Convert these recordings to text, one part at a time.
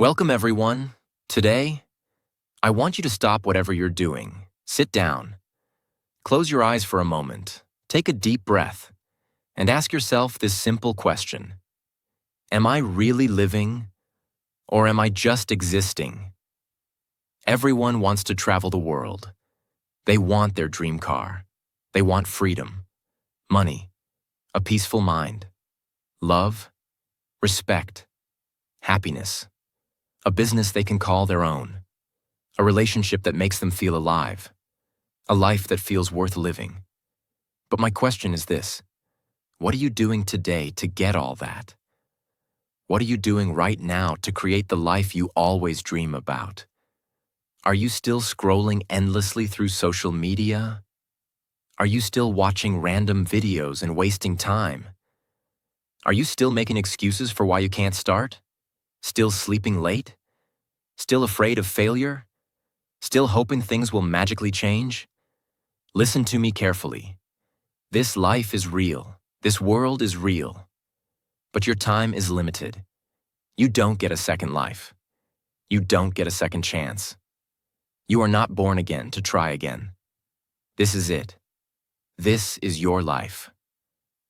Welcome, everyone. Today, I want you to stop whatever you're doing. Sit down. Close your eyes for a moment. Take a deep breath and ask yourself this simple question. Am I really living, or am I just existing? Everyone wants to travel the world. They want their dream car. They want freedom, money, a peaceful mind, love, respect, happiness, a business they can call their own, a relationship that makes them feel alive, a life that feels worth living. But my question is this: what are you doing today to get all that? What are you doing right now to create the life you always dream about? Are you still scrolling endlessly through social media? Are you still watching random videos and wasting time? Are you still making excuses for why you can't start? Still sleeping late? Still afraid of failure? Still hoping things will magically change? Listen to me carefully. This life is real. This world is real. But your time is limited. You don't get a second life. You don't get a second chance. You are not born again to try again. This is it. This is your life.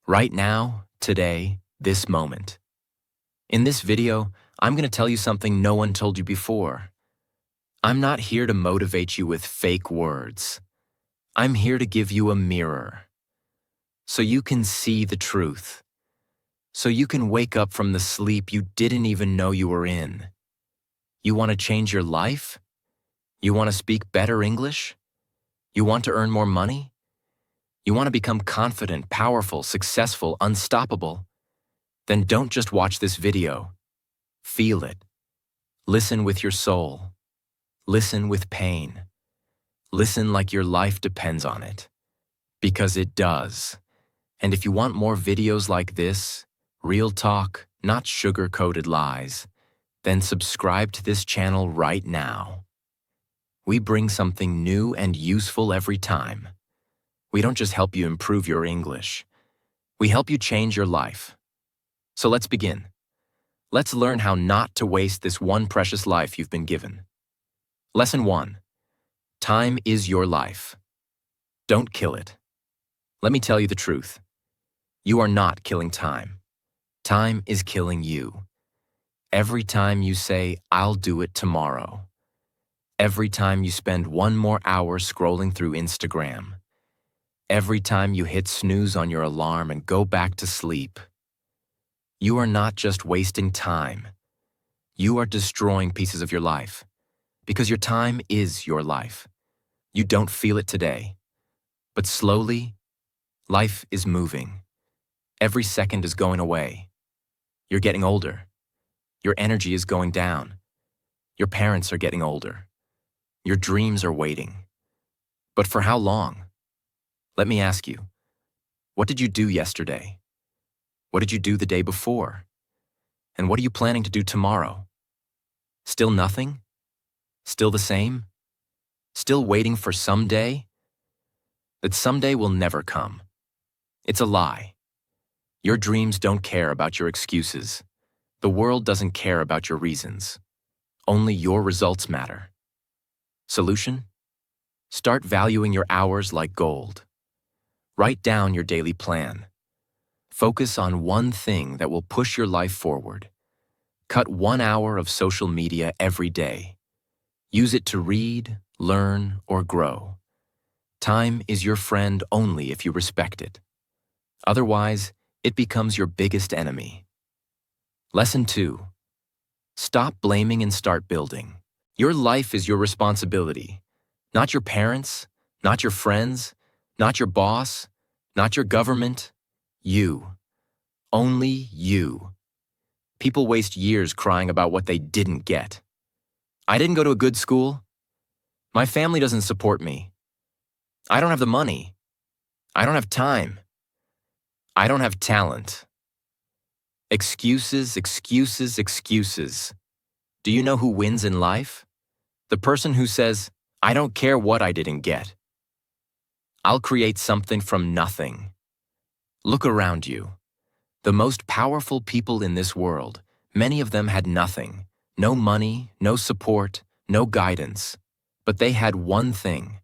Right now, today, this moment. In this video, I'm going to tell you something no one told you before. I'm not here to motivate you with fake words. I'm here to give you a mirror, so you can see the truth, so you can wake up from the sleep you didn't even know you were in. You want to change your life? You want to speak better English? You want to earn more money? You want to become confident, powerful, successful, unstoppable? Then don't just watch this video. Feel it. Listen with your soul. Listen with pain. Listen like your life depends on it. Because it does. And if you want more videos like this, real talk, not sugar-coated lies, then subscribe to this channel right now. We bring something new and useful every time. We don't just help you improve your English. We help you change your life. So let's begin. Let's learn how not to waste this one precious life you've been given. Lesson 1. Time is your life. Don't kill it. Let me tell you the truth. You are not killing time. Time is killing you. Every time you say, "I'll do it tomorrow." Every time you spend one more hour scrolling through Instagram. Every time you hit snooze on your alarm and go back to sleep. You are not just wasting time. You are destroying pieces of your life. Because your time is your life. You don't feel it today. But slowly, life is moving. Every second is going away. You're getting older. Your energy is going down. Your parents are getting older. Your dreams are waiting. But for how long? Let me ask you, what did you do yesterday? What did you do the day before? And what are you planning to do tomorrow? Still nothing? Still the same? Still waiting for someday? That someday will never come. It's a lie. Your dreams don't care about your excuses. The world doesn't care about your reasons. Only your results matter. Solution? Start valuing your hours like gold. Write down your daily plan. Focus on one thing that will push your life forward. Cut 1 hour of social media every day. Use it to read, learn, or grow. Time is your friend only if you respect it. Otherwise, it becomes your biggest enemy. Lesson 2. Stop blaming and start building. Your life is your responsibility. Not your parents, not your friends, not your boss, not your government. You. Only you. People waste years crying about what they didn't get. I didn't go to a good school. My family doesn't support me. I don't have the money. I don't have time. I don't have talent. Excuses, excuses, excuses. Do you know who wins in life? The person who says, "I don't care what I didn't get. I'll create something from nothing." Look around you. The most powerful people in this world, many of them had nothing, No money, no support, no guidance. But they had one thing: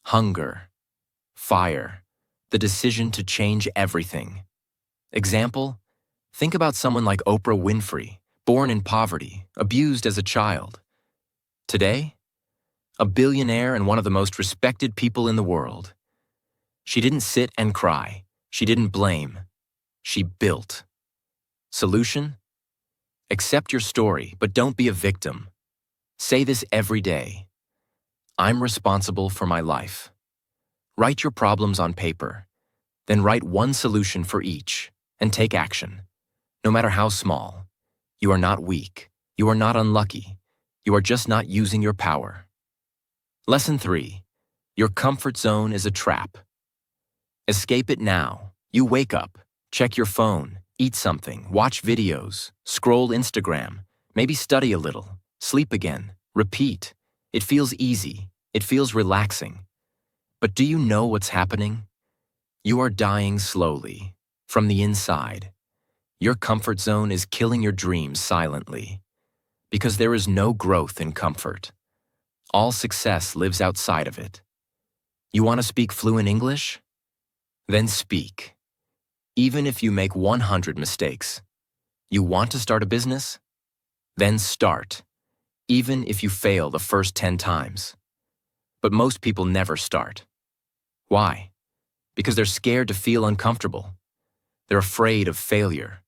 hunger, fire, the decision to change everything. Example: think about someone like Oprah Winfrey, born in poverty, abused as a child. Today, a billionaire and one of the most respected people in the world. She didn't sit and cry. She didn't blame. She built. Solution? Accept your story, but don't be a victim. Say this every day: I'm responsible for my life. Write your problems on paper. Then write one solution for each, and take action. No matter how small. You are not weak. You are not unlucky. You are just not using your power. Lesson 3. Your comfort zone is a trap. Escape it now. You wake up, check your phone, eat something, watch videos, scroll Instagram, maybe study a little, sleep again, repeat. It feels easy. It feels relaxing. But do you know what's happening? You are dying slowly, from the inside. Your comfort zone is killing your dreams silently. Because there is no growth in comfort. All success lives outside of it. You want to speak fluent English? Then speak. Even if you make 100 mistakes. You want to start a business? Then start. Even if you fail the first 10 times. But most people never start. Why? Because they're scared to feel uncomfortable. They're afraid of failure,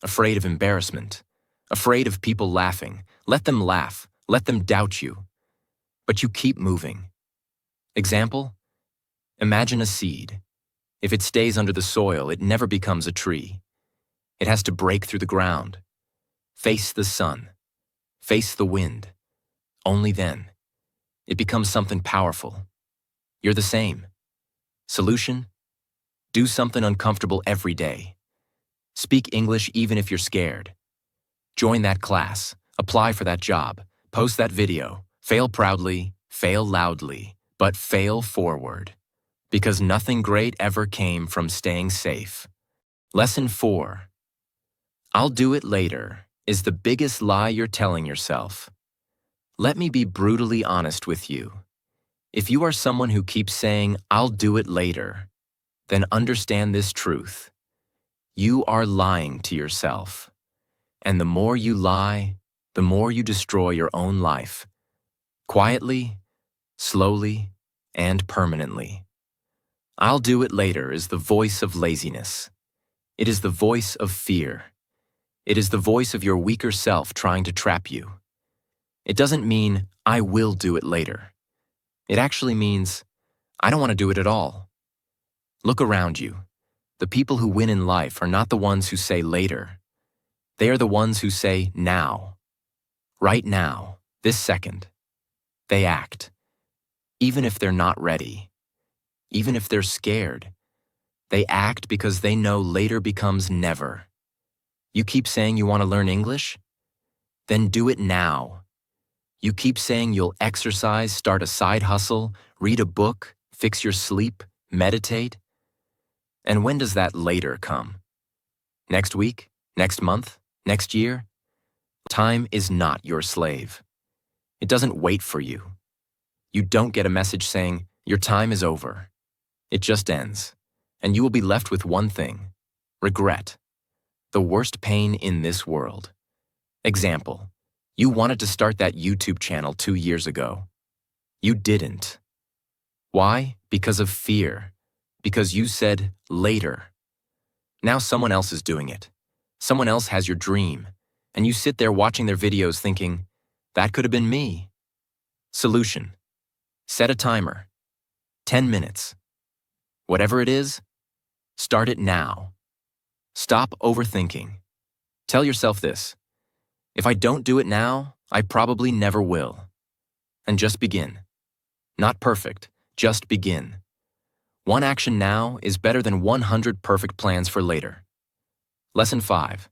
afraid of embarrassment, afraid of people laughing. Let them laugh. Let them doubt you. But you keep moving. Example? Imagine a seed. If it stays under the soil, it never becomes a tree. It has to break through the ground, face the sun, face the wind. Only then, it becomes something powerful. You're the same. Solution? Do something uncomfortable every day. Speak English even if you're scared. Join that class, apply for that job, post that video, fail proudly, fail loudly, but fail forward. Because nothing great ever came from staying safe. Lesson 4. I'll do it later is the biggest lie you're telling yourself. Let me be brutally honest with you. If you are someone who keeps saying, I'll do it later, then understand this truth. You are lying to yourself. And the more you lie, the more you destroy your own life. Quietly, slowly, and permanently. I'll do it later is the voice of laziness. It is the voice of fear. It is the voice of your weaker self trying to trap you. It doesn't mean, I will do it later. It actually means, I don't want to do it at all. Look around you. The people who win in life are not the ones who say later. They are the ones who say now. Right now, this second. They act. Even if they're not ready. Even if they're scared. They act because they know later becomes never. You keep saying you want to learn English? Then do it now. You keep saying you'll exercise, start a side hustle, read a book, fix your sleep, meditate. And when does that later come? Next week? Next month? Next year? Time is not your slave. It doesn't wait for you. You don't get a message saying, your time is over. It just ends. And you will be left with one thing: regret. The worst pain in this world. Example: you wanted to start that YouTube channel 2 years ago. You didn't. Why? Because of fear. Because you said later. Now someone else is doing it. Someone else has your dream. And you sit there watching their videos thinking, that could have been me. Solution: set a timer. 10 minutes. Whatever it is, start it now. Stop overthinking. Tell yourself this: if I don't do it now, I probably never will. And just begin. Not perfect, just begin. One action now is better than 100 perfect plans for later. Lesson 5.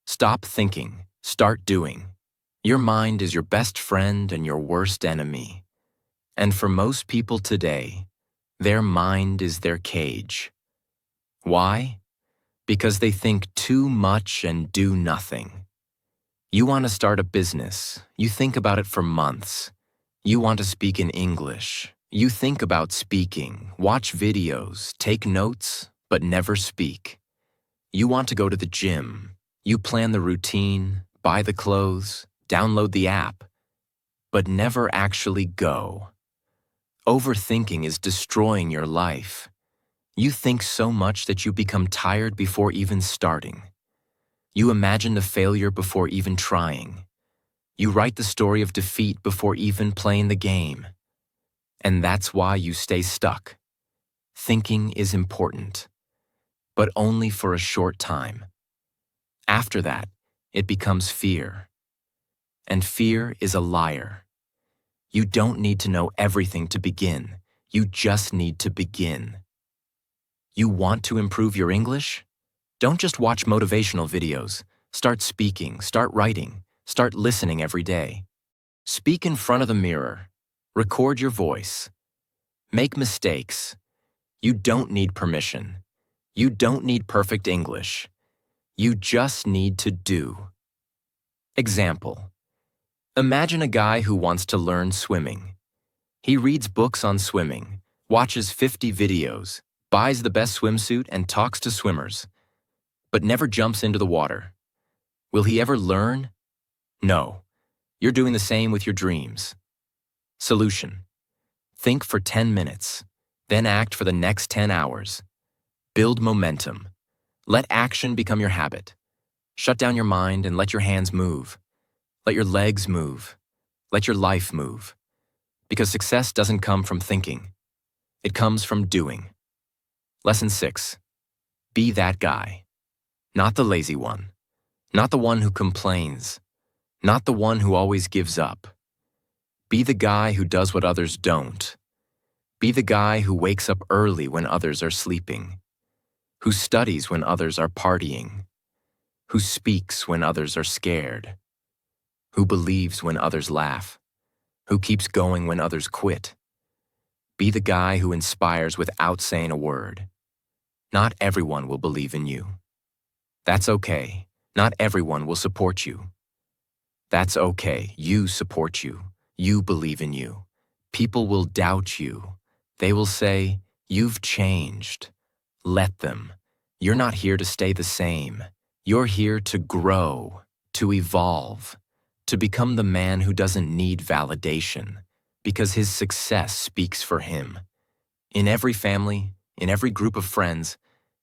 Stop thinking, start doing. Your mind is your best friend and your worst enemy. And for most people today, their mind is their cage. Why? Because they think too much and do nothing. You want to start a business. You think about it for months. You want to speak in English. You think about speaking, watch videos, take notes, but never speak. You want to go to the gym. You plan the routine, buy the clothes, download the app, but never actually go. Overthinking is destroying your life. You think so much that you become tired before even starting. You imagine the failure before even trying. You write the story of defeat before even playing the game. And that's why you stay stuck. Thinking is important, but only for a short time. After that, it becomes fear. And fear is a liar. You don't need to know everything to begin. You just need to begin. You want to improve your English? Don't just watch motivational videos. Start speaking, start writing, start listening every day. Speak in front of the mirror. Record your voice. Make mistakes. You don't need permission. You don't need perfect English. You just need to do. Example. Imagine a guy who wants to learn swimming. He reads books on swimming, watches 50 videos, buys the best swimsuit and talks to swimmers, but never jumps into the water. Will he ever learn? No. You're doing the same with your dreams. Solution. Think for 10 minutes, then act for the next 10 hours. Build momentum. Let action become your habit. Shut down your mind and let your hands move. Let your legs move. Let your life move. Because success doesn't come from thinking. It comes from doing. Lesson 6. Be that guy. Not the lazy one. Not the one who complains. Not the one who always gives up. Be the guy who does what others don't. Be the guy who wakes up early when others are sleeping. Who studies when others are partying. Who speaks when others are scared. Who believes when others laugh. Who keeps going when others quit. Be the guy who inspires without saying a word. Not everyone will believe in you. That's okay. Not everyone will support you. That's okay. You support you. You believe in you. People will doubt you. They will say, "You've changed." Let them. You're not here to stay the same. You're here to grow, to evolve, to become the man who doesn't need validation, because his success speaks for him. In every family, in every group of friends,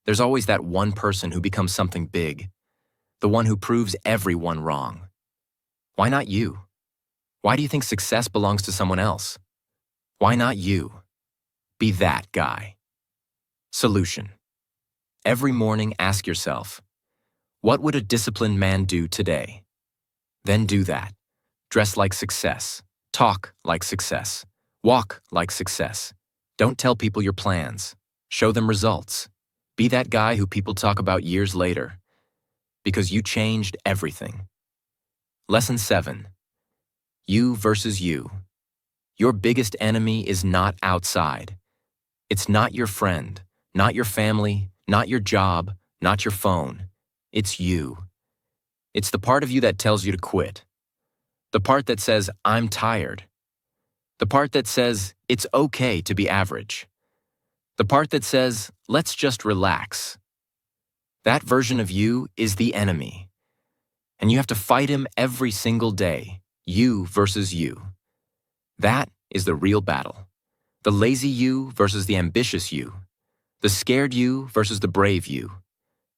there's always that one person who becomes something big, the one who proves everyone wrong. Why not you? Why do you think success belongs to someone else? Why not you? Be that guy. Solution. Every morning ask yourself, what would a disciplined man do today? Then do that. Dress like success. Talk like success. Walk like success. Don't tell people your plans. Show them results. Be that guy who people talk about years later, because you changed everything. Lesson 7. You versus you. Your biggest enemy is not outside. It's not your friend, not your family, not your job, not your phone. It's you. It's the part of you that tells you to quit. The part that says, "I'm tired." The part that says, "It's okay to be average." The part that says, "Let's just relax." That version of you is the enemy. And you have to fight him every single day. You versus you. That is the real battle. The lazy you versus the ambitious you. The scared you versus the brave you.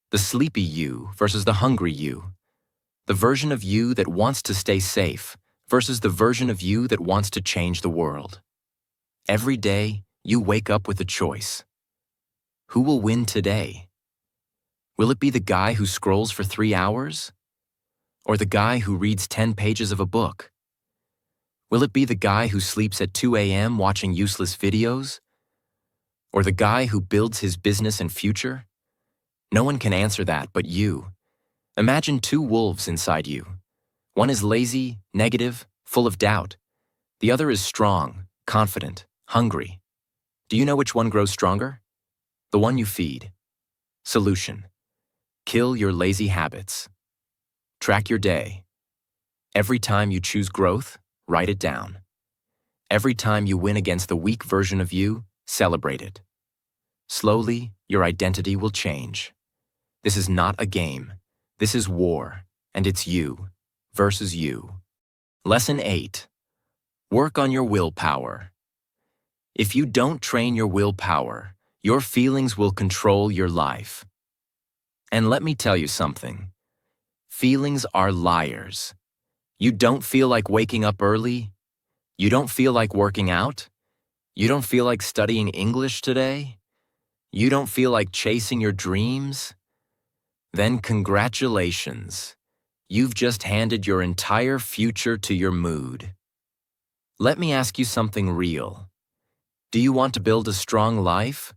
The sleepy you versus the hungry you. The version of you that wants to stay safe versus the version of you that wants to change the world. Every day, you wake up with a choice. Who will win today? Will it be the guy who scrolls for 3 hours? Or the guy who reads 10 pages of a book? Will it be the guy who sleeps at 2 a.m. watching useless videos? Or the guy who builds his business and future? No one can answer that but you. Imagine 2 wolves inside you. One is lazy, negative, full of doubt. The other is strong, confident, hungry. Do you know which one grows stronger? The one you feed. Solution. Kill your lazy habits. Track your day. Every time you choose growth, write it down. Every time you win against the weak version of you, celebrate it. Slowly, your identity will change. This is not a game. This is war, and it's you versus you. Lesson 8. Work on your willpower. If you don't train your willpower, your feelings will control your life. And let me tell you something. Feelings are liars. You don't feel like waking up early? You don't feel like working out? You don't feel like studying English today? You don't feel like chasing your dreams? Then congratulations. You've just handed your entire future to your mood. Let me ask you something real. Do you want to build a strong life?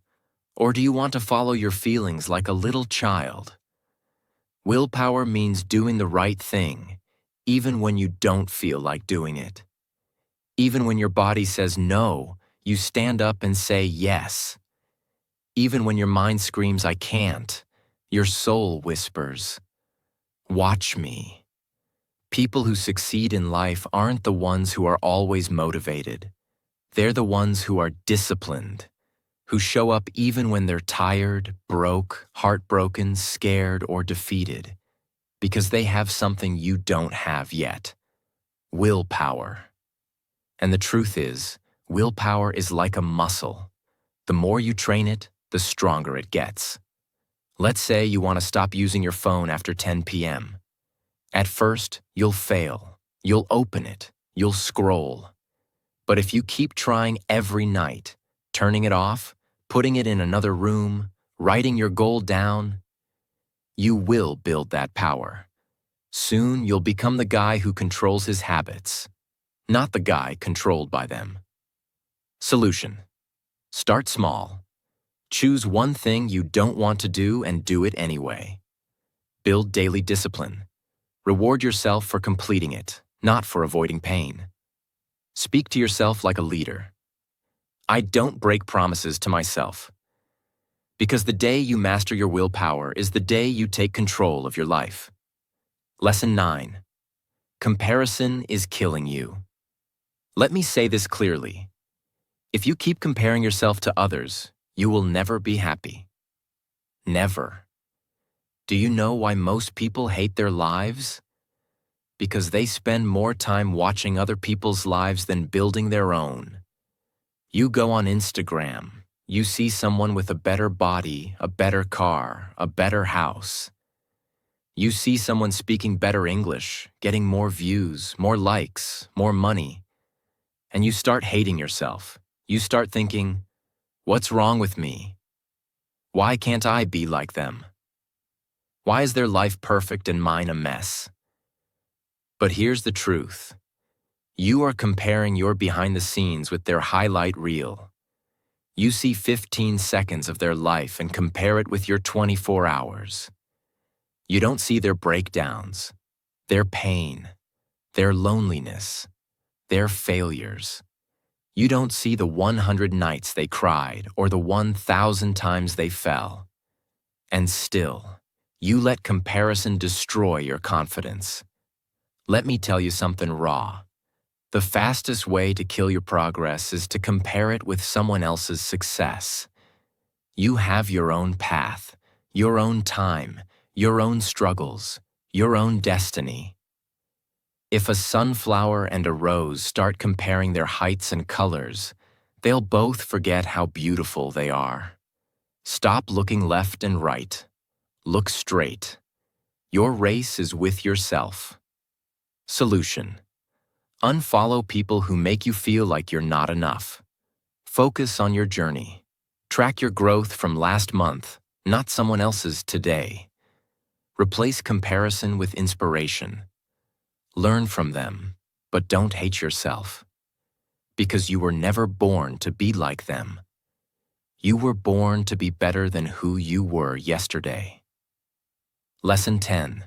Or do you want to follow your feelings like a little child? Willpower means doing the right thing, even when you don't feel like doing it. Even when your body says no, you stand up and say yes. Even when your mind screams, I can't, your soul whispers, watch me. People who succeed in life aren't the ones who are always motivated. They're the ones who are disciplined, who show up even when they're tired, broke, heartbroken, scared, or defeated, because they have something you don't have yet: willpower. And the truth is, willpower is like a muscle. The more you train it, the stronger it gets. Let's say you want to stop using your phone after 10 p.m. At first, you'll fail. You'll open it. You'll scroll. But if you keep trying every night, turning it off, putting it in another room, writing your goal down, you will build that power. Soon, you'll become the guy who controls his habits, not the guy controlled by them. Solution: start small. Choose one thing you don't want to do and do it anyway. Build daily discipline. Reward yourself for completing it, not for avoiding pain. Speak to yourself like a leader. I don't break promises to myself. Because the day you master your willpower is the day you take control of your life. Lesson 9. Comparison is killing you. Let me say this clearly. If you keep comparing yourself to others, you will never be happy. Never. Do you know why most people hate their lives? Because they spend more time watching other people's lives than building their own. You go on Instagram, you see someone with a better body, a better car, a better house. You see someone speaking better English, getting more views, more likes, more money. And you start hating yourself. You start thinking, what's wrong with me? Why can't I be like them? Why is their life perfect and mine a mess? But here's the truth. You are comparing your behind the scenes with their highlight reel. You see 15 seconds of their life and compare it with your 24 hours. You don't see their breakdowns, their pain, their loneliness, their failures. You don't see the 100 nights they cried or the 1,000 times they fell. And still, you let comparison destroy your confidence. Let me tell you something raw. The fastest way to kill your progress is to compare it with someone else's success. You have your own path, your own time, your own struggles, your own destiny. If a sunflower and a rose start comparing their heights and colors, they'll both forget how beautiful they are. Stop looking left and right. Look straight. Your race is with yourself. Solution: unfollow people who make you feel like you're not enough. Focus on your journey. Track your growth from last month, not someone else's today. Replace comparison with inspiration. Learn from them, but don't hate yourself. Because you were never born to be like them. You were born to be better than who you were yesterday. Lesson 10.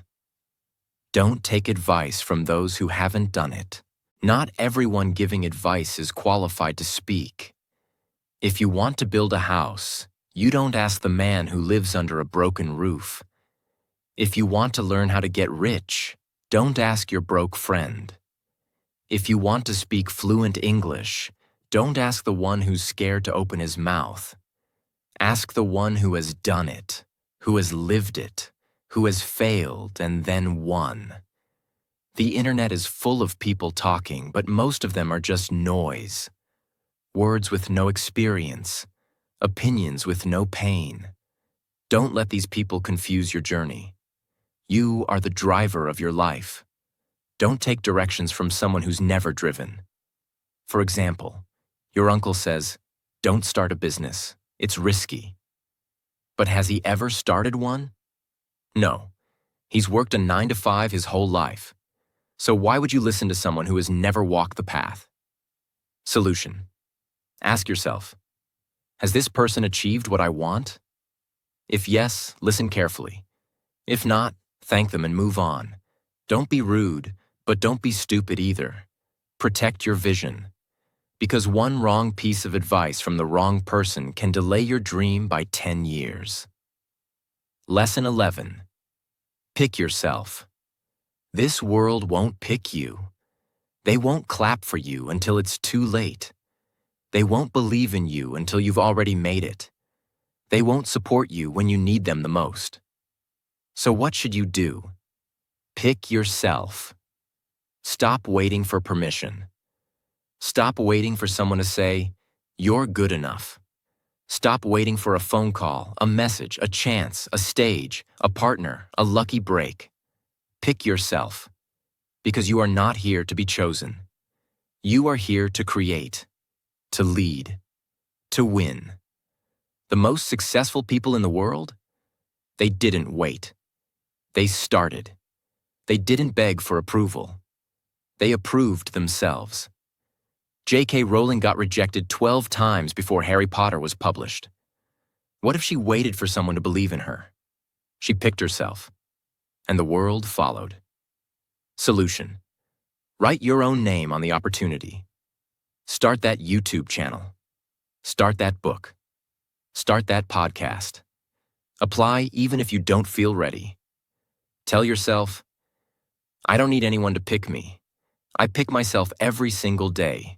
Don't take advice from those who haven't done it. Not everyone giving advice is qualified to speak. If you want to build a house, you don't ask the man who lives under a broken roof. If you want to learn how to get rich, Don't ask your broke friend. If you want to speak fluent English, don't ask the one who's scared to open his mouth. Ask the one who has done it, who has lived it, who has failed and then won. The internet is full of people talking, but most of them are just noise. Words with no experience, opinions with no pain. Don't let these people confuse your journey. You are the driver of your life. Don't take directions from someone who's never driven. For example, your uncle says, "Don't start a business. It's risky." But has he ever started one? No. He's worked a 9-to-5 his whole life. So why would you listen to someone who has never walked the path? Solution. Ask yourself, has this person achieved what I want? If yes, listen carefully. If not, thank them and move on. Don't be rude, but don't be stupid either. Protect your vision. Because one wrong piece of advice from the wrong person can delay your dream by 10 years. Lesson 11. Pick yourself. This world won't pick you. They won't clap for you until it's too late. They won't believe in you until you've already made it. They won't support you when you need them the most. So what should you do? Pick yourself. Stop waiting for permission. Stop waiting for someone to say, "You're good enough." Stop waiting for a phone call, a message, a chance, a stage, a partner, a lucky break. Pick yourself, because you are not here to be chosen. You are here to create, to lead, to win. The most successful people in the world? They didn't wait. They started. They didn't beg for approval. They approved themselves. J.K. Rowling got rejected 12 times before Harry Potter was published. What if she waited for someone to believe in her? She picked herself, and the world followed. Solution. Write your own name on the opportunity. Start that YouTube channel. Start that book. Start that podcast. Apply even if you don't feel ready. Tell yourself, I don't need anyone to pick me. I pick myself every single day.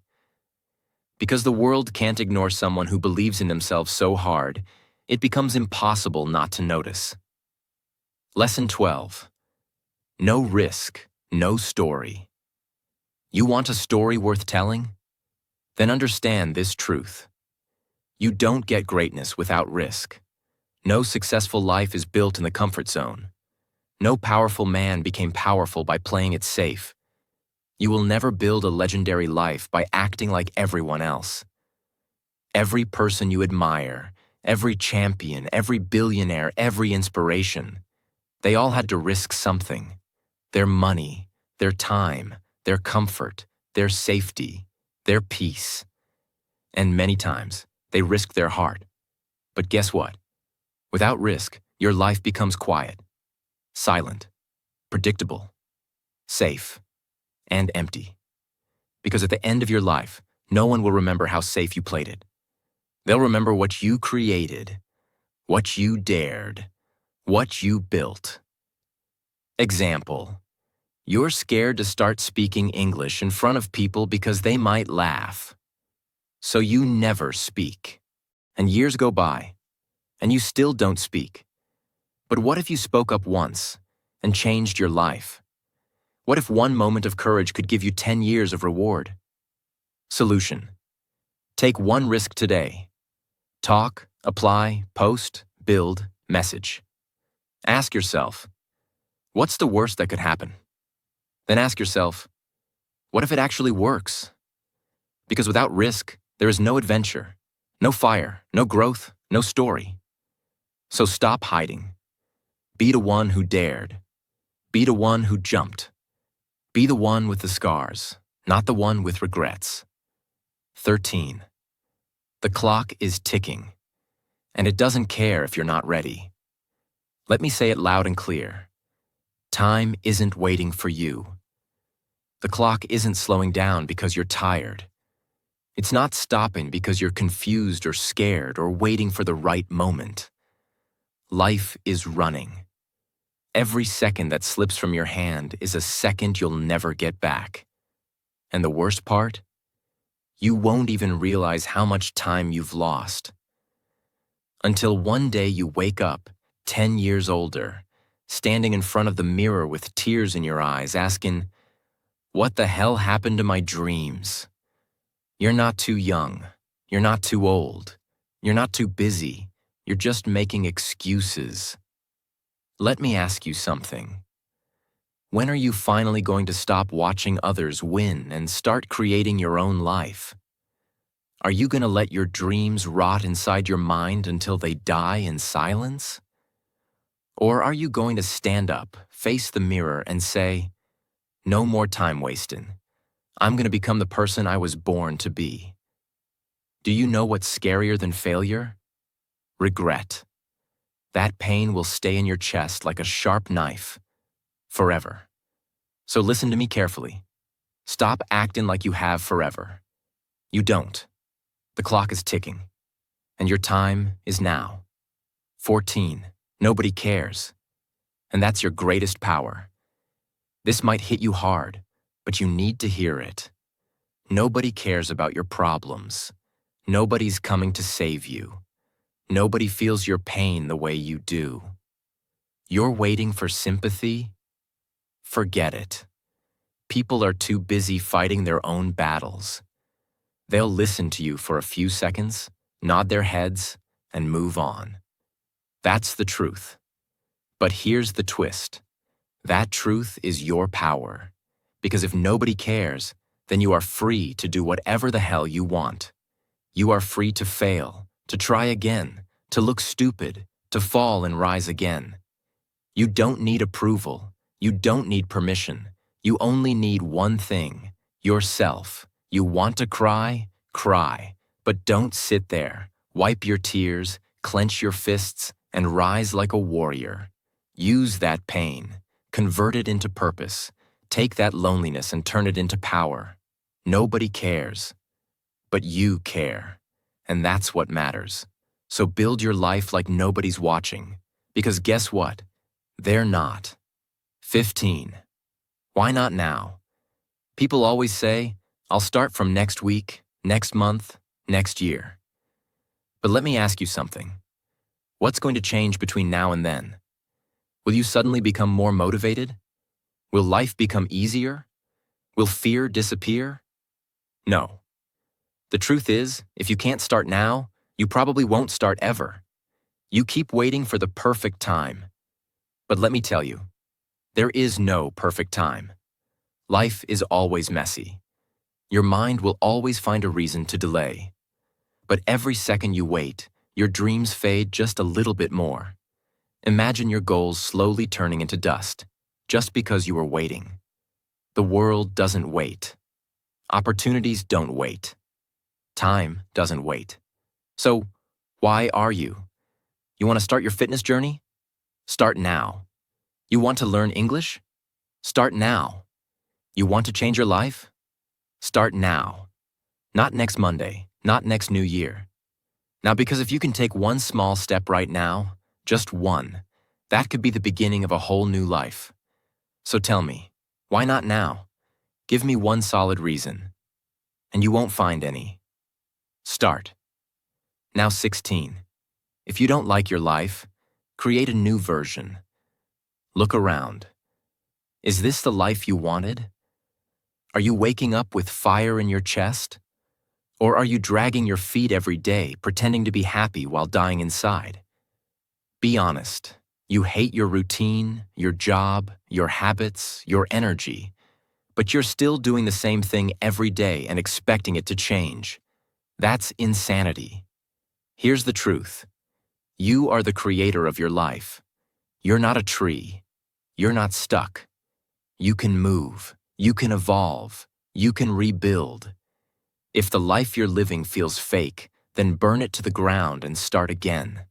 Because the world can't ignore someone who believes in themselves so hard, it becomes impossible not to notice. Lesson 12. No risk, no story. You want a story worth telling? Then understand this truth. You don't get greatness without risk. No successful life is built in the comfort zone. No powerful man became powerful by playing it safe. You will never build a legendary life by acting like everyone else. Every person you admire, every champion, every billionaire, every inspiration, they all had to risk something. Their money, their time, their comfort, their safety, their peace. And many times, they risked their heart. But guess what? Without risk, your life becomes quiet, silent, predictable, safe, and empty. Because at the end of your life, no one will remember how safe you played it. They'll remember what you created, what you dared, what you built. Example. You're scared to start speaking English in front of people because they might laugh. So you never speak. And years go by, and you still don't speak. But what if you spoke up once and changed your life? What if one moment of courage could give you 10 years of reward? Solution. Take one risk today. Talk, apply, post, build, message. Ask yourself, what's the worst that could happen? Then ask yourself, what if it actually works? Because without risk, there is no adventure, no fire, no growth, no story. So stop hiding. Be the one who dared. Be the one who jumped. Be the one with the scars, not the one with regrets. 13. The clock is ticking, and it doesn't care if you're not ready. Let me say it loud and clear. Time isn't waiting for you. The clock isn't slowing down because you're tired. It's not stopping because you're confused or scared or waiting for the right moment. Life is running. Every second that slips from your hand is a second you'll never get back. And the worst part? You won't even realize how much time you've lost. Until one day you wake up, 10 years older, standing in front of the mirror with tears in your eyes, asking, "What the hell happened to my dreams?" You're not too young. You're not too old. You're not too busy. You're just making excuses. Let me ask you something. When are you finally going to stop watching others win and start creating your own life? Are you going to let your dreams rot inside your mind until they die in silence? Or are you going to stand up, face the mirror, and say, "No more time wasting. I'm going to become the person I was born to be"? Do you know what's scarier than failure? Regret. That pain will stay in your chest like a sharp knife, forever. So listen to me carefully. Stop acting like you have forever. You don't. The clock is ticking, and your time is now. 14. Nobody cares. And that's your greatest power. This might hit you hard, but you need to hear it. Nobody cares about your problems. Nobody's coming to save you. Nobody feels your pain the way you do. You're waiting for sympathy? Forget it. People are too busy fighting their own battles. They'll listen to you for a few seconds, nod their heads, and move on. That's the truth. But here's the twist. That truth is your power. Because if nobody cares, then you are free to do whatever the hell you want. You are free to fail, to try again, to look stupid, to fall and rise again. You don't need approval. You don't need permission. You only need one thing, yourself. You want to cry? Cry. But don't sit there. Wipe your tears, clench your fists, and rise like a warrior. Use that pain. Convert it into purpose. Take that loneliness and turn it into power. Nobody cares. But you care. And that's what matters. So build your life like nobody's watching. Because guess what? They're not. 15. Why not now? People always say, "I'll start from next week, next month, next year." But let me ask you something. What's going to change between now and then? Will you suddenly become more motivated? Will life become easier? Will fear disappear? No. The truth is, if you can't start now, you probably won't start ever. You keep waiting for the perfect time. But let me tell you, there is no perfect time. Life is always messy. Your mind will always find a reason to delay. But every second you wait, your dreams fade just a little bit more. Imagine your goals slowly turning into dust, just because you were waiting. The world doesn't wait. Opportunities don't wait. Time doesn't wait. So, why are you? You want to start your fitness journey? Start now. You want to learn English? Start now. You want to change your life? Start now. Not next Monday, not next New Year. Now, because if you can take one small step right now, just one, that could be the beginning of a whole new life. So tell me, why not now? Give me one solid reason. And you won't find any. Start. Now 16. If you don't like your life, create a new version. Look around. Is this the life you wanted? Are you waking up with fire in your chest? Or are you dragging your feet every day, pretending to be happy while dying inside? Be honest. You hate your routine, your job, your habits, your energy, but you're still doing the same thing every day and expecting it to change. That's insanity. Here's the truth. You are the creator of your life. You're not a tree. You're not stuck. You can move. You can evolve. You can rebuild. If the life you're living feels fake, then burn it to the ground and start again.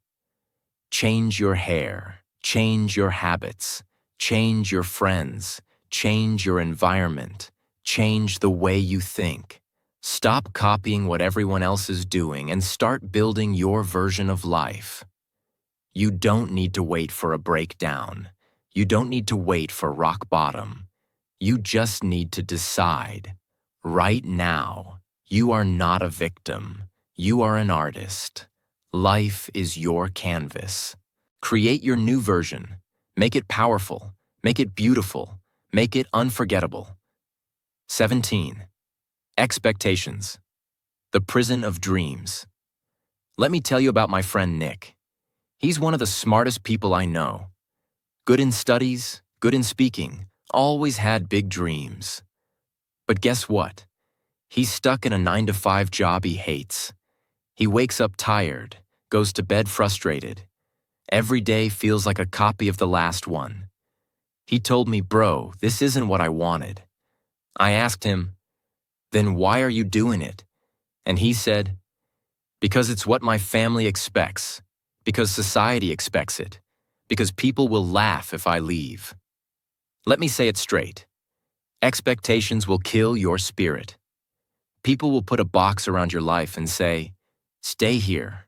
Change your hair. Change your habits. Change your friends. Change your environment. Change the way you think. Stop copying what everyone else is doing and start building your version of life. You don't need to wait for a breakdown. You don't need to wait for rock bottom. You just need to decide. Right now, you are not a victim. You are an artist. Life is your canvas. Create your new version. Make it powerful. Make it beautiful. Make it unforgettable. 17. Expectations. The prison of dreams. Let me tell you about my friend Nick. He's one of the smartest people I know. Good in studies, good in speaking, always had big dreams. But guess what? He's stuck in a 9-to-5 job he hates. He wakes up tired, goes to bed frustrated. Every day feels like a copy of the last one. He told me, "Bro, this isn't what I wanted." I asked him, "Then why are you doing it?" And he said, "Because it's what my family expects, because society expects it, because people will laugh if I leave." Let me say it straight. Expectations will kill your spirit. People will put a box around your life and say, "Stay here.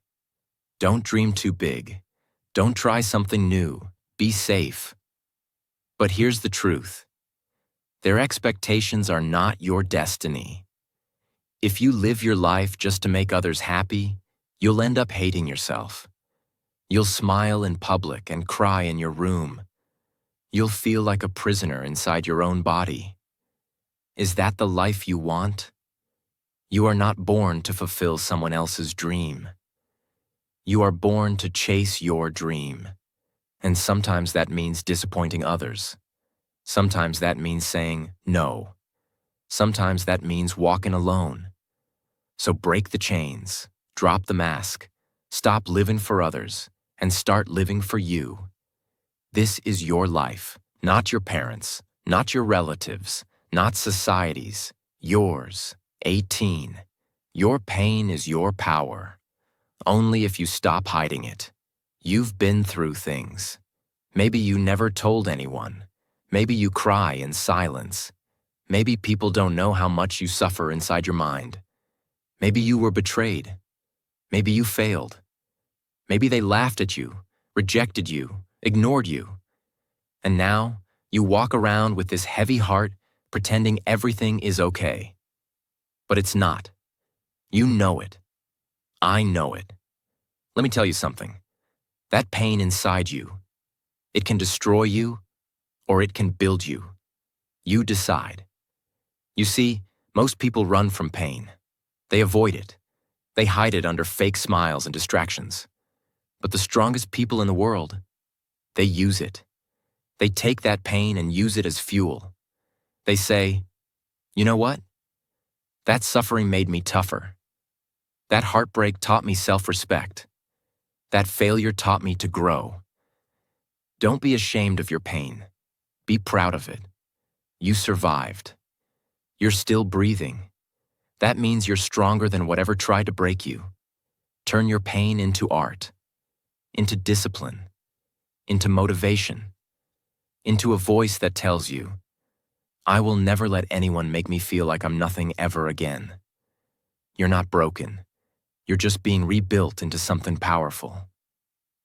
Don't dream too big. Don't try something new. Be safe." But here's the truth. Their expectations are not your destiny. If you live your life just to make others happy, you'll end up hating yourself. You'll smile in public and cry in your room. You'll feel like a prisoner inside your own body. Is that the life you want? You are not born to fulfill someone else's dream. You are born to chase your dream. And sometimes that means disappointing others. Sometimes that means saying no. Sometimes that means walking alone. So break the chains, drop the mask, stop living for others, and start living for you. This is your life, not your parents', not your relatives', not society's, yours. 18. Your pain is your power. Only if you stop hiding it. You've been through things. Maybe you never told anyone. Maybe you cry in silence. Maybe people don't know how much you suffer inside your mind. Maybe you were betrayed. Maybe you failed. Maybe they laughed at you, rejected you, ignored you. And now you walk around with this heavy heart, pretending everything is okay. But it's not. You know it. I know it. Let me tell you something. That pain inside you, it can destroy you or it can build you. You decide. You see, most people run from pain. They avoid it. They hide it under fake smiles and distractions. But the strongest people in the world, they use it. They take that pain and use it as fuel. They say, "You know what? That suffering made me tougher. That heartbreak taught me self-respect. That failure taught me to grow." Don't be ashamed of your pain. Be proud of it. You survived. You're still breathing. That means you're stronger than whatever tried to break you. Turn your pain into art, into discipline, into motivation, into a voice that tells you, "I will never let anyone make me feel like I'm nothing ever again." You're not broken. You're just being rebuilt into something powerful.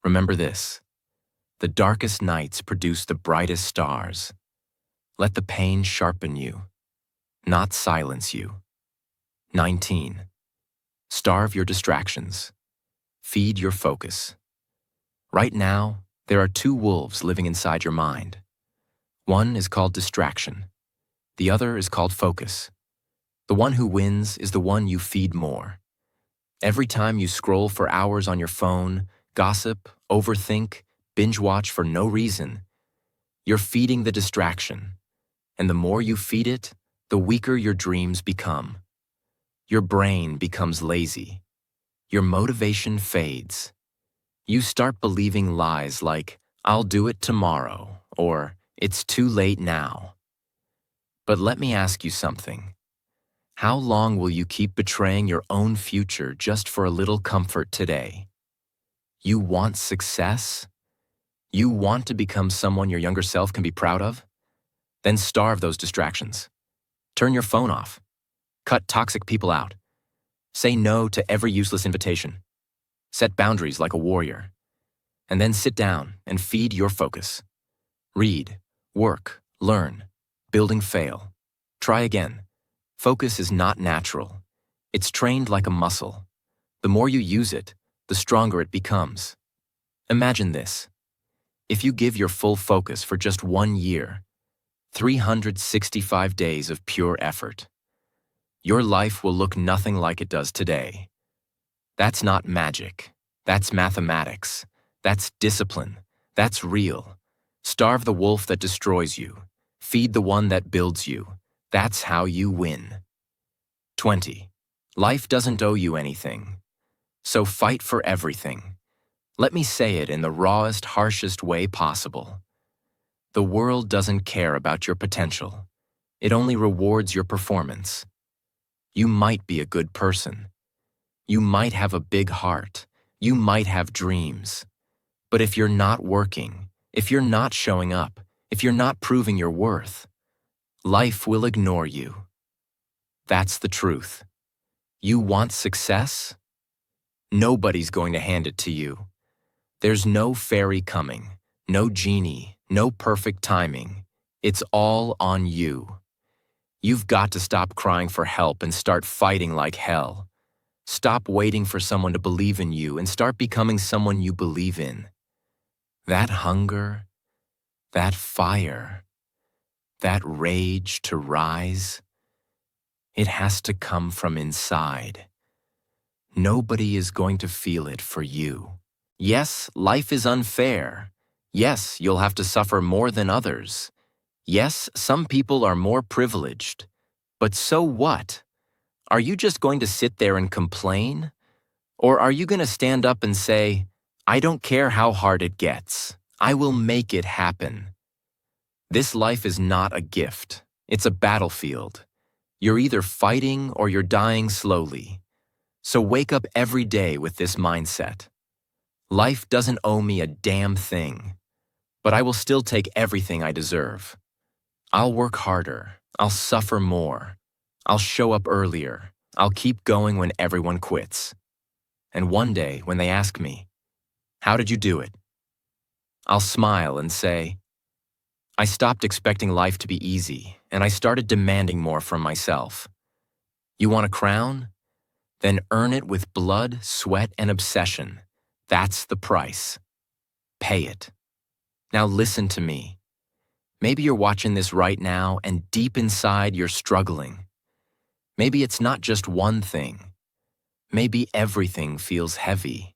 Remember this. The darkest nights produce the brightest stars. Let the pain sharpen you, not silence you. 19. Starve your distractions. Feed your focus. Right now, there are two wolves living inside your mind. One is called distraction. The other is called focus. The one who wins is the one you feed more. Every time you scroll for hours on your phone, gossip, overthink, binge watch for no reason, you're feeding the distraction. And the more you feed it, the weaker your dreams become. Your brain becomes lazy. Your motivation fades. You start believing lies like, "I'll do it tomorrow," or "It's too late now." But let me ask you something. How long will you keep betraying your own future just for a little comfort today? You want success? You want to become someone your younger self can be proud of? Then starve those distractions. Turn your phone off. Cut toxic people out. Say no to every useless invitation. Set boundaries like a warrior. And then sit down and feed your focus. Read, work, learn, building fail. Try again. Focus is not natural. It's trained like a muscle. The more you use it, the stronger it becomes. Imagine this. If you give your full focus for just 1 year, 365 days of pure effort, your life will look nothing like it does today. That's not magic. That's mathematics. That's discipline. That's real. Starve the wolf that destroys you. Feed the one that builds you. That's how you win. 20. Life doesn't owe you anything. So fight for everything. Let me say it in the rawest, harshest way possible. The world doesn't care about your potential. It only rewards your performance. You might be a good person. You might have a big heart. You might have dreams. But if you're not working, if you're not showing up, if you're not proving your worth, life will ignore you. That's the truth. You want success? Nobody's going to hand it to you. There's no fairy coming, no genie, no perfect timing. It's all on you. You've got to stop crying for help and start fighting like hell. Stop waiting for someone to believe in you and start becoming someone you believe in. That hunger, that fire, that rage to rise, it has to come from inside. Nobody is going to feel it for you. Yes, life is unfair. Yes, you'll have to suffer more than others. Yes, some people are more privileged. But so what? Are you just going to sit there and complain? Or are you going to stand up and say, I don't care how hard it gets. I will make it happen. This life is not a gift. It's a battlefield. You're either fighting or you're dying slowly. So wake up every day with this mindset. Life doesn't owe me a damn thing, but I will still take everything I deserve. I'll work harder. I'll suffer more. I'll show up earlier. I'll keep going when everyone quits. And one day, when they ask me, how did you do it? I'll smile and say, I stopped expecting life to be easy, and I started demanding more from myself. You want a crown? Then earn it with blood, sweat, and obsession. That's the price. Pay it. Now listen to me. Maybe you're watching this right now, and deep inside you're struggling. Maybe it's not just one thing. Maybe everything feels heavy.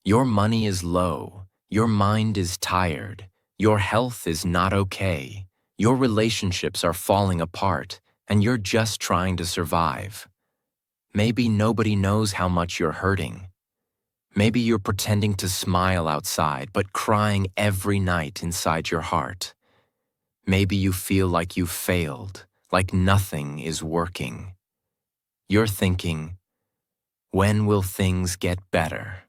Your money is low. Your mind is tired. Your health is not okay. Your relationships are falling apart, and you're just trying to survive. Maybe nobody knows how much you're hurting. Maybe you're pretending to smile outside, but crying every night inside your heart. Maybe you feel like you've failed, like nothing is working. You're thinking, when will things get better?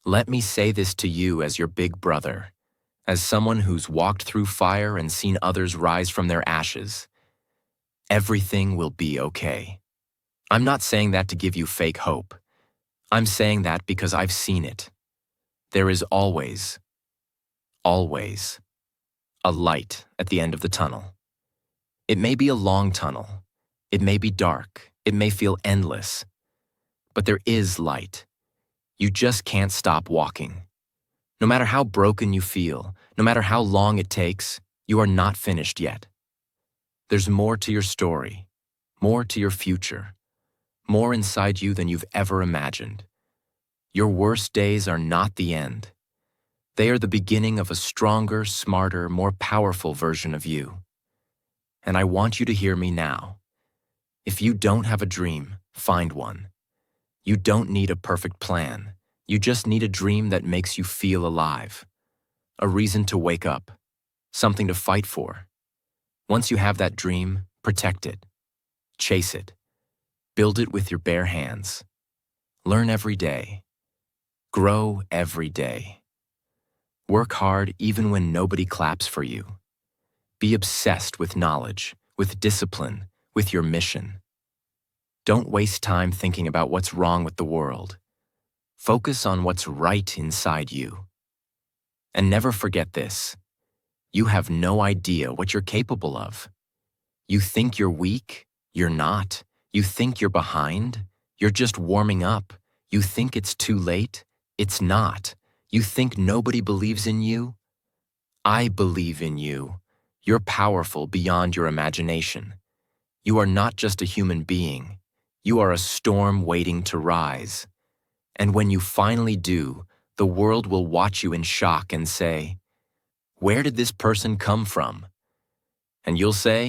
Let me say this to you as your big brother, as someone who's walked through fire and seen others rise from their ashes. Everything will be okay. I'm not saying that to give you fake hope. I'm saying that because I've seen it. There is always a light at the end of the tunnel. It may be a long tunnel. It may be dark. It may feel endless. But there is light. You just can't stop walking. No matter how broken you feel, no matter how long it takes, you are not finished yet. There's more to your story, more to your future, more inside you than you've ever imagined. Your worst days are not the end. They are the beginning of a stronger, smarter, more powerful version of you. And I want you to hear me now. If you don't have a dream, find one. You don't need a perfect plan. You just need a dream that makes you feel alive. A reason to wake up. Something to fight for. Once you have that dream, protect it. Chase it. Build it with your bare hands. Learn every day. Grow every day. Work hard even when nobody claps for you. Be obsessed with knowledge, with discipline, with your mission. Don't waste time thinking about what's wrong with the world. Focus on what's right inside you. And never forget this. You have no idea what you're capable of. You think you're weak? You're not. You think you're behind? You're just warming up. You think it's too late? It's not. You think nobody believes in you? I believe in you. You're powerful beyond your imagination. You are not just a human being. You are a storm waiting to rise. And when you finally do, the world will watch you in shock and say, "Where did this person come from?" And you'll say,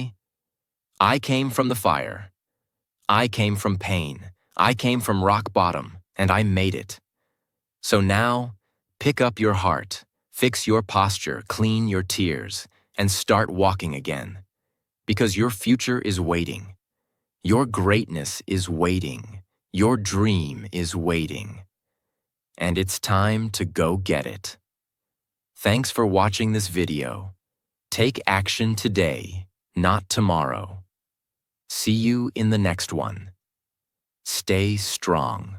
"I came from the fire. I came from pain. I came from rock bottom, and I made it." So now, pick up your heart, fix your posture, clean your tears, and start walking again. Because your future is waiting. Your greatness is waiting. Your dream is waiting. And it's time to go get it. Thanks for watching this video. Take action today, not tomorrow. See you in the next one. Stay strong.